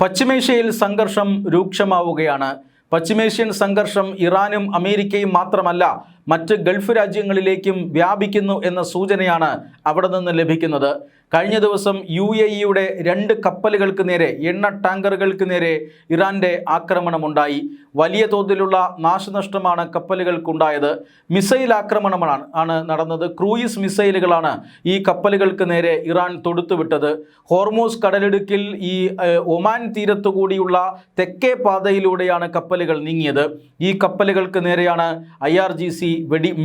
പശ്ചിമേഷ്യയിൽ സംഘർഷം രൂക്ഷമാവുകയാണ്. പശ്ചിമേഷ്യൻ സംഘർഷം ഇറാനും അമേരിക്കയും മാത്രമല്ല മറ്റ് ഗൾഫ് രാജ്യങ്ങളിലേക്കും വ്യാപിക്കുന്നു എന്ന സൂചനയാണ് അവിടെ നിന്ന് ലഭിക്കുന്നത്. കഴിഞ്ഞ ദിവസം UAEയുടെ 2 കപ്പലുകൾക്ക് നേരെ, എണ്ണ ടാങ്കറുകൾക്ക് നേരെ ഇറാൻ്റെ ആക്രമണമുണ്ടായി. വലിയ തോതിലുള്ള നാശനഷ്ടമാണ് കപ്പലുകൾക്കുണ്ടായത്. മിസൈൽ ആക്രമണമാണ് നടന്നത്. ക്രൂയിസ് മിസൈലുകളാണ് ഈ കപ്പലുകൾക്ക് നേരെ ഇറാൻ തൊടുത്തുവിട്ടത്. ഹോർമൂസ് കടലിടുക്കിൽ ഈ ഒമാൻ തീരത്തുകൂടിയുള്ള തെക്കേ പാതയിലൂടെയാണ് കപ്പലുകൾ നീങ്ങിയത്. ഈ കപ്പലുകൾക്ക് നേരെയാണ് IRGC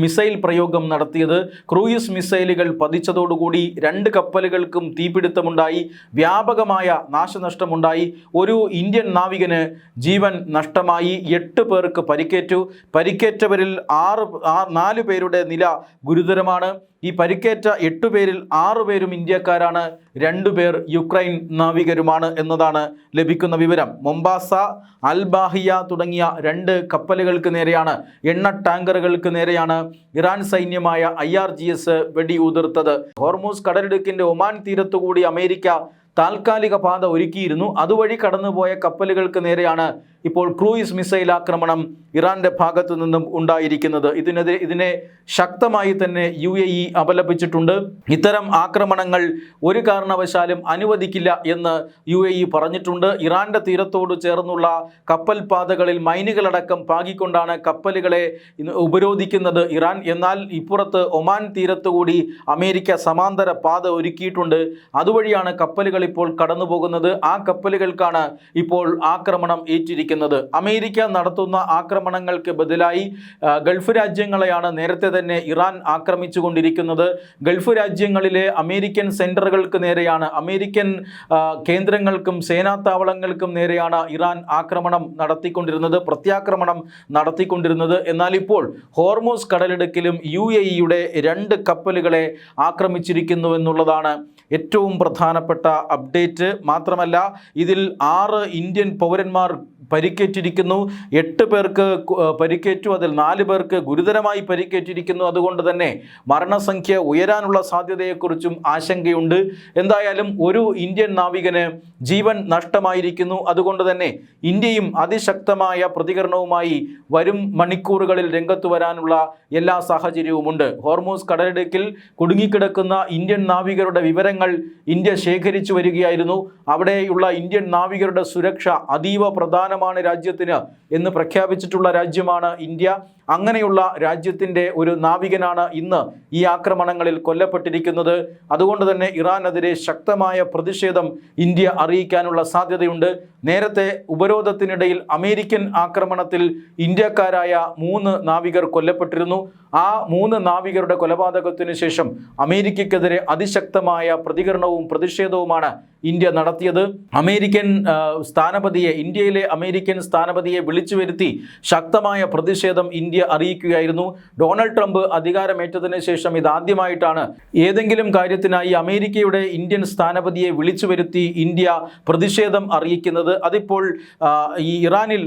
മിസൈൽ പ്രയോഗം നടത്തിയത്. ക്രൂയിസ് മിസൈലുകൾ പതിച്ചതോടുകൂടി 2 കപ്പലുകൾക്കും തീപിടുത്തമുണ്ടായി, വ്യാപകമായ നാശനഷ്ടമുണ്ടായി. ഒരു ഇന്ത്യൻ നാവികന് ജീവൻ നഷ്ടമായി, 8 പേർക്ക് പരിക്കേറ്റു. പരിക്കേറ്റവരിൽ 4 പേരുടെ നില ഗുരുതരമാണ്. ഈ പരിക്കേറ്റ 8 പേരിൽ 6 പേരും ഇന്ത്യക്കാരാണ്, 2 പേർ യുക്രൈൻ നാവികരുമാണ് എന്നതാണ് ലഭിക്കുന്ന വിവരം. മൊംബാസ, അൽ ബാഹിയ തുടങ്ങിയ 2 കപ്പലുകൾക്ക് നേരെയാണ്, എണ്ണ ടാങ്കറുകൾക്ക് നേരെയാണ് ഇറാൻ സൈന്യമായ IRGS വെടിയുതിർത്തത്. ഹോർമൂസ് കടലിടുക്കിൻ്റെ ഒമാൻ തീരത്തുകൂടി അമേരിക്ക താൽക്കാലിക പാത ഒരുക്കിയിരുന്നു. അതുവഴി കടന്നുപോയ കപ്പലുകൾക്ക് നേരെയാണ് ഇപ്പോൾ ക്രൂയിസ് മിസൈൽ ആക്രമണം ഇറാൻ്റെ ഭാഗത്തു നിന്നും ഉണ്ടായിരിക്കുന്നത്. ഇതിനെ ശക്തമായി തന്നെ UAE അപലപിച്ചിട്ടുണ്ട്. ഇത്തരം ആക്രമണങ്ങൾ ഒരു കാരണവശാലും അനുവദിക്കില്ല എന്ന് UAE പറഞ്ഞിട്ടുണ്ട്. ഇറാൻ്റെ തീരത്തോട് ചേർന്നുള്ള കപ്പൽ പാതകളിൽ മൈനുകളടക്കം പാകിക്കൊണ്ടാണ് കപ്പലുകളെ ഉപരോധിക്കുന്നത് ഇറാൻ. എന്നാൽ ഇപ്പുറത്ത് ഒമാൻ തീരത്തുകൂടി അമേരിക്ക സമാന്തര പാത ഒരുക്കിയിട്ടുണ്ട്. അതുവഴിയാണ് കപ്പലുകൾ ഇപ്പോൾ കടന്നു പോകുന്നത്. ആ കപ്പലുകൾക്കാണ് ഇപ്പോൾ ആക്രമണം ഏറ്റിരിക്കുന്നത്. അമേരിക്ക നടത്തുന്ന ആക്രമണങ്ങൾക്ക് ബദലായി ഗൾഫ് രാജ്യങ്ങളെയാണ് നേരത്തെ തന്നെ ഇറാൻ ആക്രമിച്ചു കൊണ്ടിരിക്കുന്നത്. ഗൾഫ് രാജ്യങ്ങളിലെ അമേരിക്കൻ സെൻറ്ററുകൾക്ക് നേരെയാണ്, അമേരിക്കൻ കേന്ദ്രങ്ങൾക്കും സേനാത്താവളങ്ങൾക്കും നേരെയാണ് ഇറാൻ ആക്രമണം നടത്തിക്കൊണ്ടിരുന്നത്, പ്രത്യാക്രമണം നടത്തിക്കൊണ്ടിരുന്നത്. എന്നാൽ ഇപ്പോൾ ഹോർമൂസ് കടലിടുക്കിലും UAEയുടെ 2 കപ്പലുകളെ ആക്രമിച്ചിരിക്കുന്നു എന്നുള്ളതാണ് ഏറ്റവും പ്രധാനപ്പെട്ട അപ്ഡേറ്റ്. മാത്രമല്ല, ഇതിൽ 6 ഇന്ത്യൻ പൗരന്മാർ പരിക്കേറ്റിരിക്കുന്നു. 8 പേർക്ക് പരിക്കേറ്റു, അതിൽ 4 പേർക്ക് ഗുരുതരമായി പരിക്കേറ്റിരിക്കുന്നു. അതുകൊണ്ട് തന്നെ മരണസംഖ്യ ഉയരാനുള്ള സാധ്യതയെക്കുറിച്ചും ആശങ്കയുണ്ട്. എന്തായാലും ഒരു ഇന്ത്യൻ നാവികന് ജീവൻ നഷ്ടമായിരിക്കുന്നു. അതുകൊണ്ട് തന്നെ ഇന്ത്യയും അതിശക്തമായ പ്രതികരണവുമായി വരും മണിക്കൂറുകളിൽ രംഗത്ത് വരാനുള്ള എല്ലാ സാഹചര്യവുമുണ്ട്. ഹോർമൂസ് കടലിടുക്കിൽ കുടുങ്ങിക്കിടക്കുന്ന ഇന്ത്യൻ നാവികരുടെ വിവരങ്ങൾ ഇന്ത്യ ശേഖരിച്ചു വരികയായിരുന്നു. അവിടെയുള്ള ഇന്ത്യൻ നാവികരുടെ സുരക്ഷ അതീവ പ്രധാനമാണ് രാജ്യത്തിന് എന്ന് പ്രഖ്യാപിച്ചിട്ടുള്ള രാജ്യമാണ് ഇന്ത്യ. അങ്ങനെയുള്ള രാജ്യത്തിൻ്റെ ഒരു നാവികനാണ് ഇന്ന് ഈ ആക്രമണങ്ങളിൽ കൊല്ലപ്പെട്ടിരിക്കുന്നത്. അതുകൊണ്ട് തന്നെ ഇറാനെതിരെ ശക്തമായ പ്രതിഷേധം ഇന്ത്യ അറിയിക്കാനുള്ള സാധ്യതയുണ്ട്. നേരത്തെ ഉപരോധത്തിനിടയിൽ അമേരിക്കൻ ആക്രമണത്തിൽ ഇന്ത്യക്കാരായ 3 നാവികർ കൊല്ലപ്പെട്ടിരുന്നു. ആ 3 നാവികരുടെ കൊലപാതകത്തിനു ശേഷം അമേരിക്കയ്ക്കെതിരെ അതിശക്തമായ പ്രതികരണവും പ്രതിഷേധവുമാണ് ഇന്ത്യ നടത്തിയത്. ഇന്ത്യയിലെ അമേരിക്കൻ സ്ഥാനപതിയെ വിളിച്ചു വരുത്തി ശക്തമായ പ്രതിഷേധം ഇന്ത്യ അറിയിക്കുകയായിരുന്നു. ഡൊണാൾഡ് ട്രംപ് അധികാരമേറ്റതിന് ശേഷം ഇതാദ്യമായിട്ടാണ് ഏതെങ്കിലും കാര്യത്തിനായി അമേരിക്കയുടെ ഇന്ത്യൻ സ്ഥാനപതിയെ വിളിച്ചു വരുത്തി ഇന്ത്യ പ്രതിഷേധം അറിയിക്കുന്നത്. അതിപ്പോൾ ഈ ഇറാനിൽ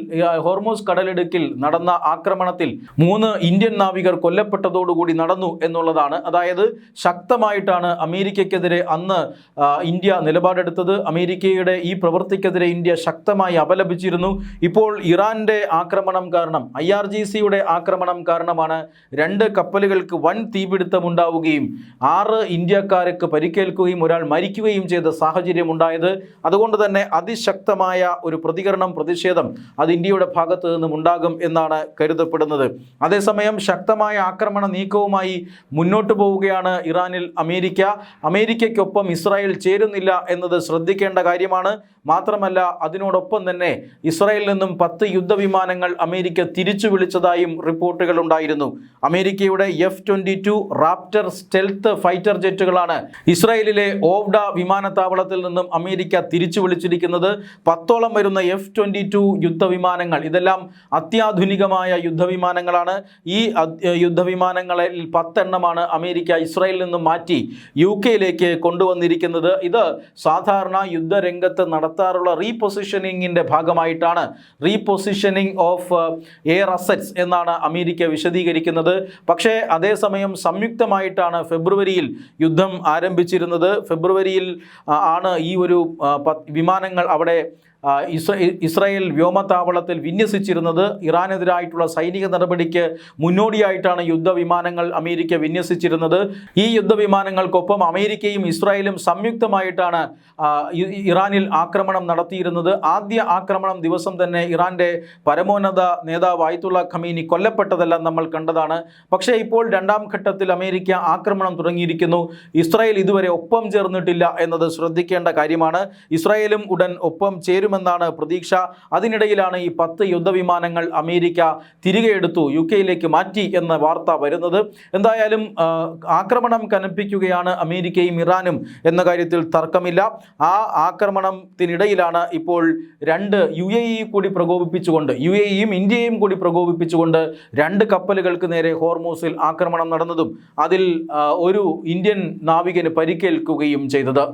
ഹോർമൂസ് കടലിടുക്കിൽ നടന്ന ആക്രമണത്തിൽ 3 ഇന്ത്യൻ നാവികർ കൊല്ലപ്പെട്ടതോടുകൂടി നടന്നു എന്നുള്ളതാണ്. അതായത് ശക്തമായിട്ടാണ് അമേരിക്കയ്ക്കെതിരെ അന്ന് ഇന്ത്യ നിലപാടെടുത്തത്. അമേരിക്കയുടെ ഈ പ്രവൃത്തിക്കെതിരെ ഇന്ത്യ ശക്തമായി അപലപിച്ചിരുന്നു. ഇപ്പോൾ ഇറാൻ്റെ ആക്രമണം കാരണം, IRGCയുടെ ആക്രമണം കാരണമാണ് 2 കപ്പലുകൾക്ക് വൻ തീപിടുത്തമുണ്ടാവുകയും 6 ഇന്ത്യക്കാർക്ക് പരിക്കേൽക്കുകയും ഒരാൾ മരിക്കുകയും ചെയ്ത സാഹചര്യമുണ്ടായത്. അതുകൊണ്ട് തന്നെ അതിശക്തമായ ഒരു പ്രതിഷേധം അത് ഇന്ത്യയുടെ ഭാഗത്തു നിന്നും ഉണ്ടാകും എന്നാണ് കരുതപ്പെടുന്നത്. അതേസമയം ശക്തമായ ആക്രമണ നീക്കവുമായി മുന്നോട്ട് പോവുകയാണ് ഇറാനിൽ അമേരിക്കയ്ക്കൊപ്പം ഇസ്രായേൽ ചേരുന്നില്ല എന്നത് ശ്രദ്ധിക്കേണ്ട കാര്യമാണ്. മാത്രമല്ല, അതിനോടൊപ്പം തന്നെ ഇസ്രായേലിൽ നിന്നും 10 യുദ്ധവിമാനങ്ങൾ അമേരിക്ക തിരിച്ചു വിളിച്ചതായും റിപ്പോർട്ടുകൾ ഉണ്ടായിരുന്നു. അമേരിക്കയുടെ F-22 റാപ്റ്റർ സ്റ്റെൽത്ത് ഫൈറ്റർ ജെറ്റുകളാണ് ഇസ്രായേലിലെ ഓവ്ഡ വിമാനത്താവളത്തിൽ നിന്നും അമേരിക്ക തിരിച്ചു വിളിച്ചിരിക്കുന്നത്. 10ഓളം വരുന്ന F-22 യുദ്ധവിമാനങ്ങൾ, ഇതെല്ലാം അത്യാധുനികമായ യുദ്ധവിമാനങ്ങളാണ്. ഈ യുദ്ധവിമാനങ്ങളിൽ 10 എണ്ണമാണ് അമേരിക്ക ഇസ്രായേലിൽ നിന്നും മാറ്റി UK കൊണ്ടുവന്നിരിക്കുന്നത്. ഇത് സാധാരണ യുദ്ധരംഗത്ത് നടത്താറുള്ള റീപൊസിഷനിങ്ങിൻ്റെ ഭാഗമായിട്ടാണ്. റീപൊസിഷനിങ് ഓഫ് എയർ അസറ്റ്സ് എന്നാണ് അമേരിക്ക വിശദീകരിക്കുന്നത്. പക്ഷേ അതേസമയം സംയുക്തമായിട്ടാണ് ഫെബ്രുവരിയിൽ യുദ്ധം ആരംഭിച്ചിരുന്നത്. ഫെബ്രുവരിയിൽ ആണ് ഈ ഒരു വിമാനങ്ങൾ അവിടെ ഇസ്രായേൽ വ്യോമതാവളത്തിൽ വിന്യസിച്ചിരുന്നത്. ഇറാനെതിരായിട്ടുള്ള സൈനിക നടപടിക്ക് മുന്നോടിയായിട്ടാണ് യുദ്ധവിമാനങ്ങൾ അമേരിക്ക വിന്യസിച്ചിരുന്നത്. ഈ യുദ്ധവിമാനങ്ങൾക്കൊപ്പം അമേരിക്കയും ഇസ്രായേലും സംയുക്തമായിട്ടാണ് ഇറാനിൽ ആക്രമണം നടത്തിയിരുന്നത്. ആദ്യ ആക്രമണം ദിവസം തന്നെ ഇറാൻ്റെ പരമോന്നത നേതാവ് ആയത്തുള്ള ഖമീനി കൊല്ലപ്പെട്ടതെല്ലാം നമ്മൾ കണ്ടതാണ്. പക്ഷേ ഇപ്പോൾ രണ്ടാം ഘട്ടത്തിൽ അമേരിക്ക ആക്രമണം തുടങ്ങിയിരിക്കുന്നു. ഇസ്രായേൽ ഇതുവരെ ഒപ്പം ചേർന്നിട്ടില്ല എന്നത് ശ്രദ്ധിക്കേണ്ട കാര്യമാണ്. ഇസ്രായേലും ഉടൻ ഒപ്പം ചേരുമെന്നാണ് പ്രതീക്ഷ. അതിനിടയിലാണ് ഈ 10 യുദ്ധവിമാനങ്ങൾ അമേരിക്ക തിരികെ എടുത്തു, UK മാറ്റി എന്ന വാർത്ത വരുന്നത്. എന്തായാലും ആക്രമണം കനപ്പിക്കുകയാണ് അമേരിക്കയും ഇറാനും എന്ന കാര്യത്തിൽ തർക്കമില്ല. ആ ആക്രമണത്തിനിടയിലാണ് ഇപ്പോൾ 2 UAE കൂടി പ്രകോപിപ്പിച്ചുകൊണ്ട്, UAEയും ഇന്ത്യയും കൂടി പ്രകോപിപ്പിച്ചുകൊണ്ട് 2 കപ്പലുകൾക്ക് നേരെ ഹോർമൂസിൽ ആക്രമണം നടന്നതും അതിൽ ഒരു ഇന്ത്യൻ നാവികന് പരിക്കേൽക്കുകയും ചെയ്തത്.